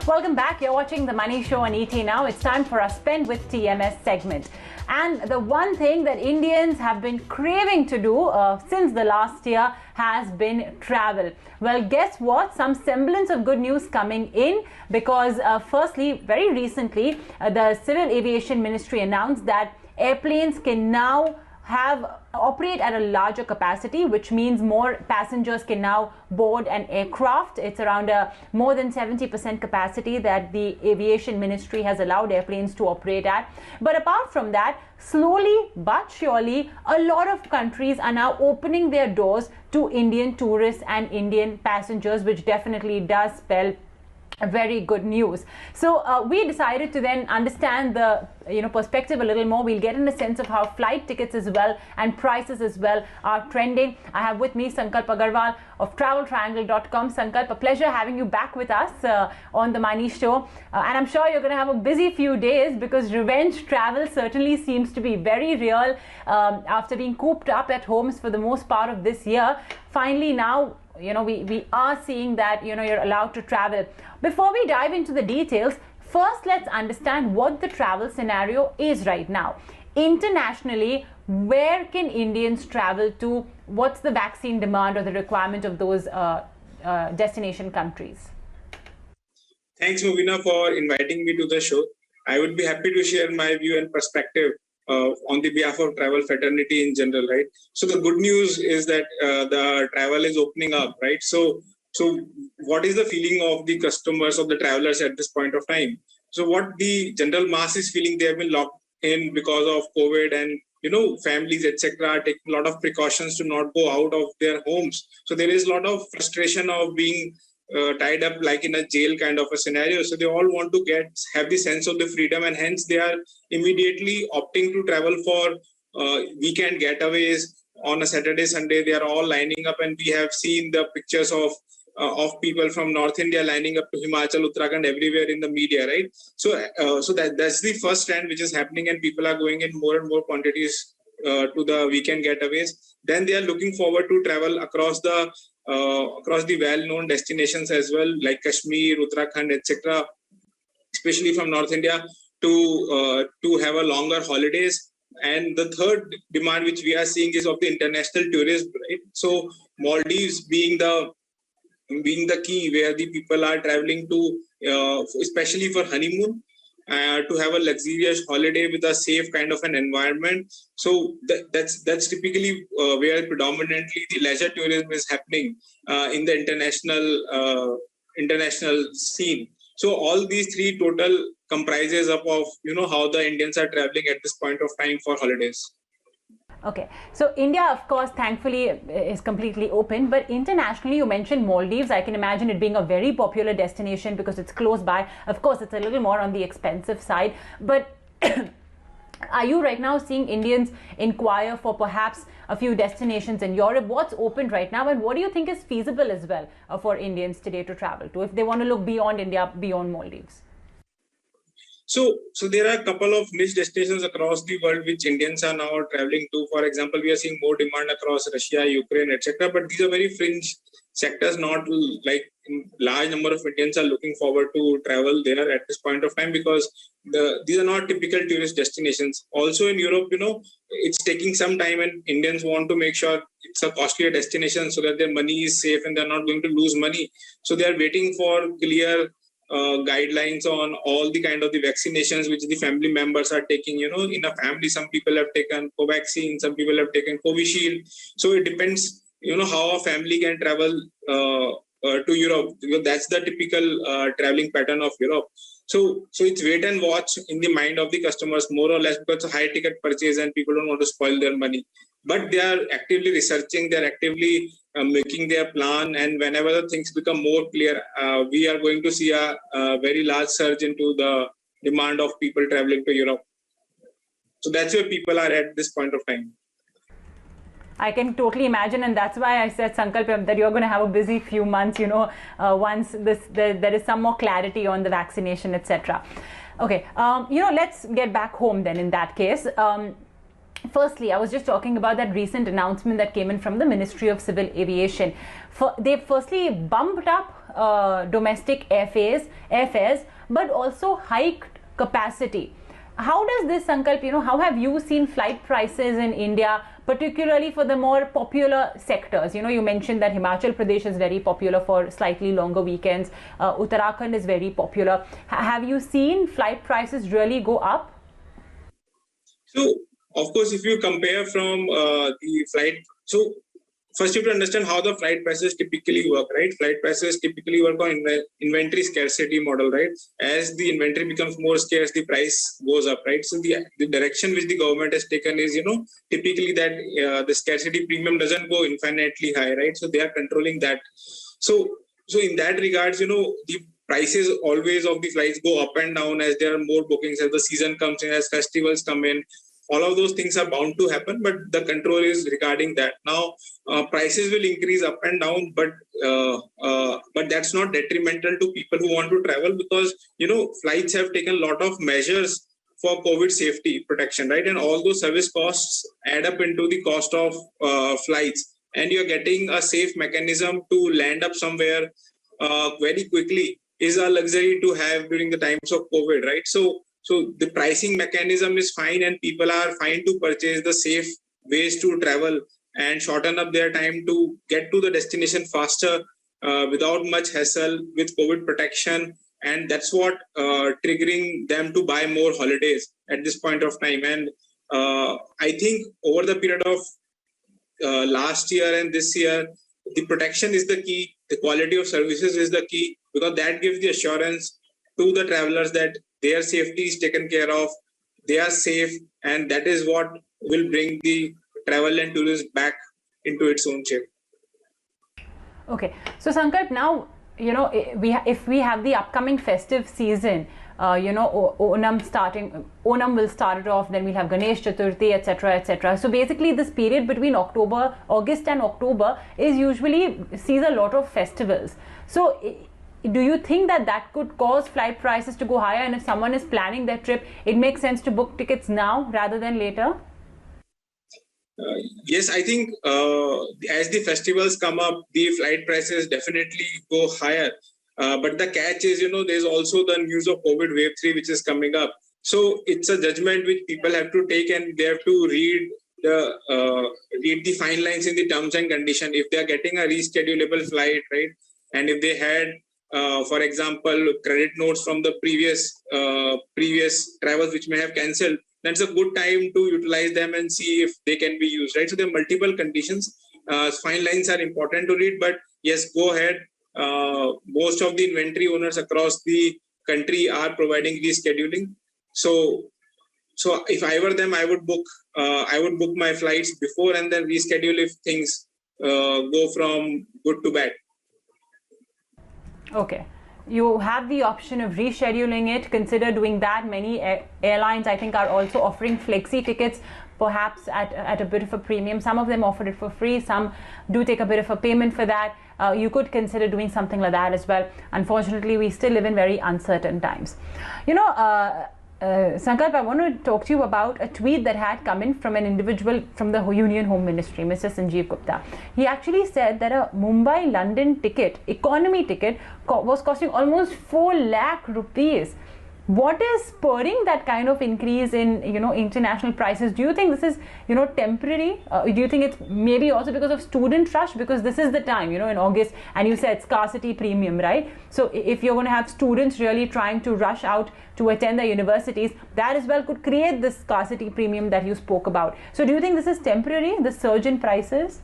Welcome back. You're watching The Money Show on ET Now. It's time for our Spend with TMS segment. And the one thing that Indians have been craving to do since the last year has been travel. Well, guess what? Some semblance of good news coming in because firstly, very recently, the Civil Aviation Ministry announced that airplanes can now operate at a larger capacity, which means more passengers can now board an aircraft. It's around more than 70% capacity that the Aviation Ministry has allowed airplanes to operate at. But apart from that, slowly but surely, a lot of countries are now opening their doors to Indian tourists and Indian passengers, which definitely does spell very good news. So we decided to then understand the perspective a little more. We'll get in a sense of how flight tickets as well and prices as well are trending. I have with me Sankalp Agarwal of traveltriangle.com. Sankalp, a pleasure having you back with us on the Money Show. And I'm sure you're going to have a busy few days because revenge travel certainly seems to be very real after being cooped up at homes for the most part of this year. Finally now, we are seeing that, you're allowed to travel. Before we dive into the details, first let's understand what the travel scenario is right now. Internationally, where can Indians travel to? What's the vaccine demand or the requirement of those destination countries? Thanks, Movina, for inviting me to the show. I would be happy to share my view and perspective on the behalf of travel fraternity in general, right? So the good news is that the travel is opening up, right? So what is the feeling of the customers, of the travelers at this point of time? So what the general mass is feeling, they have been locked in because of COVID, and families, etc., are taking a lot of precautions to not go out of their homes. So there is a lot of frustration of being tied up like in a jail kind of a scenario. So they all want to have the sense of the freedom, and hence they are immediately opting to travel for weekend getaways on a Saturday, Sunday. They are all lining up, and we have seen the pictures of people from North India lining up to Himachal, Uttarakhand, everywhere in the media, right? So that's the first trend which is happening, and people are going in more and more quantities to the weekend getaways. Then they are looking forward to travel across the well-known destinations as well, like Kashmir, Uttarakhand, etc., especially from North India, to have a longer holidays. And the third demand which we are seeing is of the international tourism, right? So Maldives being the key where the people are traveling to, especially for honeymoon, to have a luxurious holiday with a safe kind of an environment. So that's typically where predominantly the leisure tourism is happening in the international scene. So all these three total comprises of how the Indians are traveling at this point of time for holidays. Okay, so India, of course, thankfully is completely open, but internationally, you mentioned Maldives. I can imagine it being a very popular destination because it's close by. Of course, it's a little more on the expensive side, but are you right now seeing Indians inquire for perhaps a few destinations in Europe? What's open right now, and what do you think is feasible as well for Indians today to travel to if they want to look beyond India, beyond Maldives? So there are a couple of niche destinations across the world which Indians are now traveling to. For example, we are seeing more demand across Russia, Ukraine, etc. But these are very fringe sectors, not like large number of Indians are looking forward to travel there at this point of time because these are not typical tourist destinations. Also in Europe, it's taking some time, and Indians want to make sure it's a costlier destination so that their money is safe and they're not going to lose money. So they are waiting for clear guidelines on all the kind of the vaccinations which the family members are taking. In a family, some people have taken Covaxin, some people have taken Covishield. So it depends, how a family can travel to Europe. That's the typical traveling pattern of Europe. So it's wait and watch in the mind of the customers, more or less, because it's a high ticket purchase and people don't want to spoil their money. But they are actively researching, they're actively making their plan, and whenever the things become more clear, we are going to see a very large surge into the demand of people traveling to Europe. So that's where people are at this point of time. I can totally imagine, and that's why I said, Sankalp, that you're going to have a busy few months, once there is some more clarity on the vaccination, etc. Okay, let's get back home then in that case. Firstly, I was just talking about that recent announcement that came in from the Ministry of Civil Aviation. They firstly bumped up domestic airfares, but also hiked capacity. How does this, Sankalp, how have you seen flight prices in India, particularly for the more popular sectors? You mentioned that Himachal Pradesh is very popular for slightly longer weekends. Uttarakhand is very popular. Have you seen flight prices really go up? So, of course, if you compare from the flight, so first you have to understand how the flight prices typically work, right? Flight prices typically work on inventory scarcity model, right? As the inventory becomes more scarce, the price goes up, right? So the direction which the government has taken is, typically that the scarcity premium doesn't go infinitely high, right? So they are controlling that. So in that regards, the prices always of the flights go up and down as there are more bookings, as the season comes in, as festivals come in. All of those things are bound to happen, but the control is regarding that. Now, prices will increase up and down, but that's not detrimental to people who want to travel, because flights have taken a lot of measures for COVID safety protection, right? And all those service costs add up into the cost of flights, and you're getting a safe mechanism to land up somewhere very quickly is a luxury to have during the times of COVID, right? So the pricing mechanism is fine, and people are fine to purchase the safe ways to travel and shorten up their time to get to the destination faster without much hassle with COVID protection. And that's what triggering them to buy more holidays at this point of time. And I think over the period of last year and this year, the protection is the key. The quality of services is the key, because that gives the assurance to the travelers that their safety is taken care of, they are safe, and that is what will bring the travel and tourism back into its own shape. Okay, so Sankalp, now if we have the upcoming festive season, Onam will start it off, then we'll have Ganesh Chaturthi, etc., etc. So basically this period between August and October sees a lot of festivals. So do you think that could cause flight prices to go higher? And if someone is planning their trip, it makes sense to book tickets now rather than later? Yes, I think as the festivals come up, the flight prices definitely go higher. But the catch is, there's also the news of COVID wave 3, which is coming up. So it's a judgment which people have to take, and they have to read the fine lines in the terms and condition. If they are getting a reschedulable flight, right? And if they had, for example, credit notes from the previous travels which may have cancelled, that's a good time to utilize them and see if they can be used, right? So there are multiple conditions. Fine lines are important to read, but yes, go ahead. Most of the inventory owners across the country are providing rescheduling. So if I were them, I would book my flights before and then reschedule if things go from good to bad. Okay. You have the option of rescheduling it. Consider doing that. Many airlines, I think, are also offering flexi tickets, perhaps at a bit of a premium. Some of them offer it for free. Some do take a bit of a payment for that. You could consider doing something like that as well. Unfortunately, we still live in very uncertain times. Sankalp, I want to talk to you about a tweet that had come in from an individual from the Union Home Ministry, Mr. Sanjeev Gupta. He actually said that a Mumbai-London ticket, economy ticket, was costing almost 4 lakh rupees. What is spurring that kind of increase in international prices? Do you think this is temporary? Do you think it's maybe also because of student rush, because this is the time in August, and you said scarcity premium, right? So if you're going to have students really trying to rush out to attend the universities, that as well could create this scarcity premium that you spoke about. So do you think this is temporary, the surge in prices?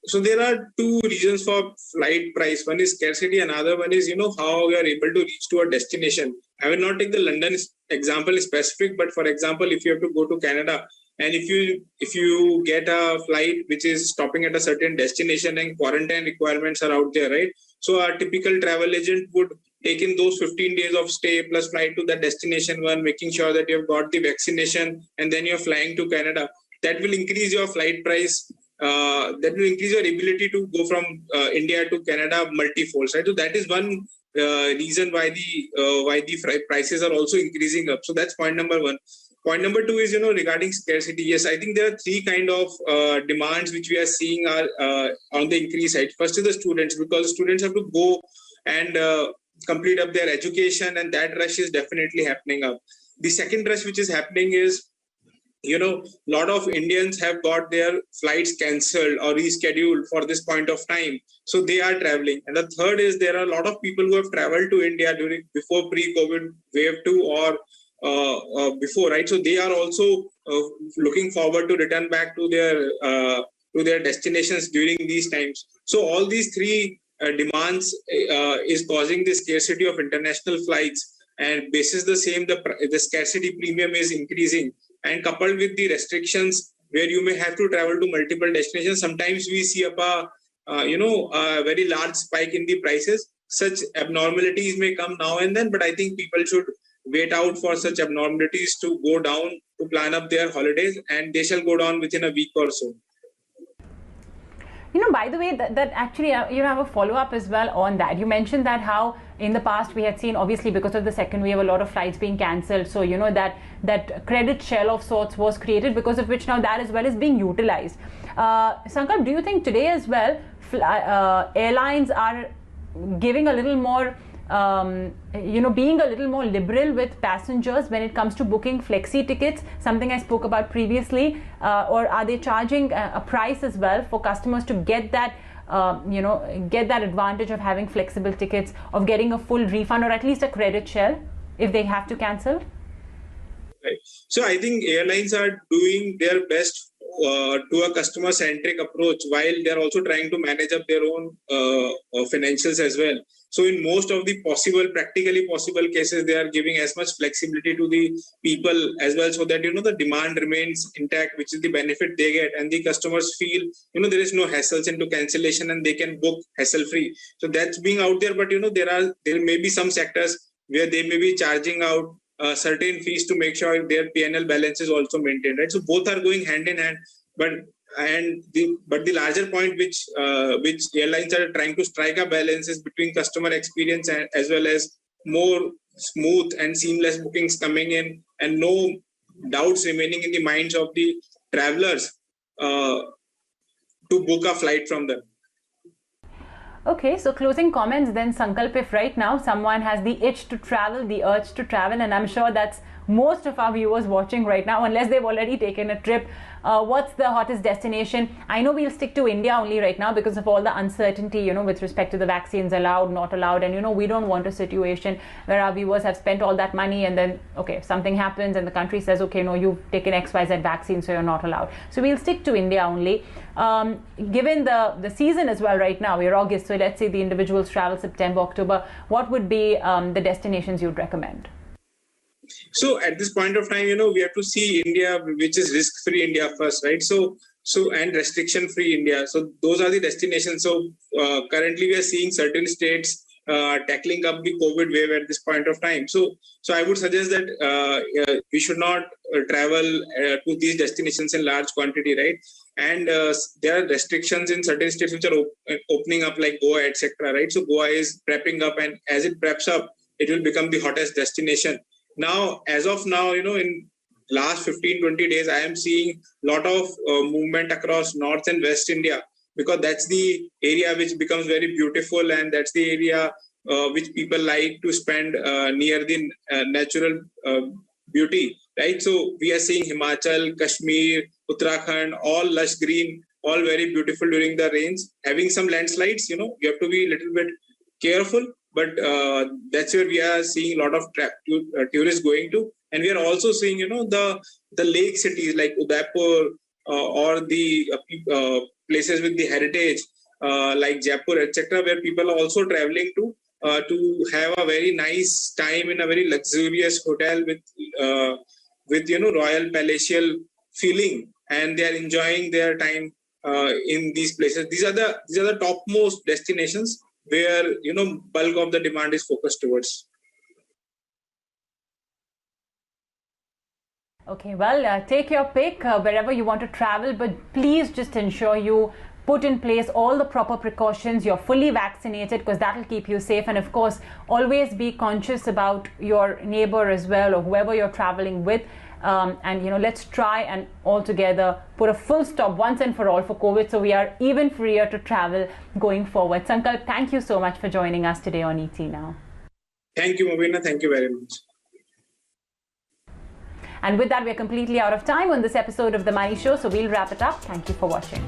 So there are two reasons for flight price. One is scarcity, another one is, how you are able to reach to a destination. I will not take the London example specific, but for example, if you have to go to Canada, and if you get a flight which is stopping at a certain destination and quarantine requirements are out there, right? So a typical travel agent would take in those 15 days of stay plus flight to that destination one, making sure that you've got the vaccination, and then you're flying to Canada. That will increase your flight price. That will increase your ability to go from India to Canada multifold, right? So that is one reason why the prices are also increasing up. So that's point number one. Point number two is, regarding scarcity. Yes, I think there are three kind of demands which we are seeing are on the increase side. First is the students, because students have to go and complete up their education, and that rush is definitely happening up. The second rush which is happening is, lot of Indians have got their flights cancelled or rescheduled for this point of time. So they are traveling. And the third is there are a lot of people who have traveled to India before pre-COVID wave 2 or before, right? So they are also looking forward to return back to their destinations during these times. So all these three demands is causing the scarcity of international flights, and basis the same, the scarcity premium is increasing, and coupled with the restrictions where you may have to travel to multiple destinations, sometimes we see a very large spike in the prices. Such abnormalities may come now and then, but I think people should wait out for such abnormalities to go down to plan up their holidays, and they shall go down within a week or so. By the way, that actually, have a follow-up as well on that. You mentioned that how in the past we had seen, obviously because of the second wave, a lot of flights being cancelled. So, that credit shell of sorts was created, because of which now that as well is being utilized. Sankalp, do you think today as well, airlines are giving a little more, being a little more liberal with passengers when it comes to booking flexi tickets, something I spoke about previously, or are they charging a price as well for customers to get that, get that advantage of having flexible tickets, of getting a full refund or at least a credit shell if they have to cancel? Right. So I think airlines are doing their best to a customer-centric approach, while they're also trying to manage up their own financials as well. So in most of the practically possible cases, they are giving as much flexibility to the people as well, so that, the demand remains intact, which is the benefit they get, and the customers feel, there is no hassles into cancellation and they can book hassle-free. So that's being out there, but, there may be some sectors where they may be charging out certain fees to make sure their P&L balance is also maintained, right? So both are going hand in hand, but the larger point which airlines are trying to strike a balance is between customer experience and as well as more smooth and seamless bookings coming in, and no doubts remaining in the minds of the travelers to book a flight from them. Okay, so closing comments then, Sankalp, if right now someone has the itch to travel, the urge to travel, and I'm sure that's most of our viewers watching right now, unless they've already taken a trip, what's the hottest destination? I know we'll stick to India only right now because of all the uncertainty, with respect to the vaccines allowed, not allowed, and we don't want a situation where our viewers have spent all that money and then, okay, something happens and the country says, okay, no, you've taken XYZ vaccine, so you're not allowed. So we'll stick to India only. Given the season as well right now, we're August, so let's say the individuals travel September, October, what would be the destinations you'd recommend? So at this point of time, we have to see India, which is risk-free India first, right? So and restriction-free India. So those are the destinations. So currently we are seeing certain states tackling up the COVID wave at this point of time. So I would suggest that we should not travel to these destinations in large quantity, right? And there are restrictions in certain states which are opening up, like Goa, etc., right? So Goa is prepping up, and as it preps up, it will become the hottest destination. Now, as of now, in last 15-20 days, I am seeing a lot of movement across North and West India, because that's the area which becomes very beautiful, and that's the area which people like to spend near the natural beauty, right? So we are seeing Himachal, Kashmir, Uttarakhand, all lush green, all very beautiful during the rains. Having some landslides, you have to be a little bit careful. But that's where we are seeing a lot of tourists going to. And we are also seeing, the lake cities like Udaipur or the places with the heritage like Jaipur, etc., where people are also traveling to have a very nice time in a very luxurious hotel with royal palatial feeling, and they are enjoying their time in these places. These are the topmost destinations where bulk of the demand is focused towards. Okay, well, take your pick wherever you want to travel, but please just ensure you put in place all the proper precautions, you're fully vaccinated, because that'll keep you safe. And of course, always be conscious about your neighbor as well, or whoever you're traveling with. And let's try and all together put a full stop once and for all for COVID, so we are even freer to travel going forward. Sankalp, thank you so much for joining us today on ET Now. Thank you, Mobina. Thank you very much. And with that, we're completely out of time on this episode of The Money Show, so we'll wrap it up. Thank you for watching.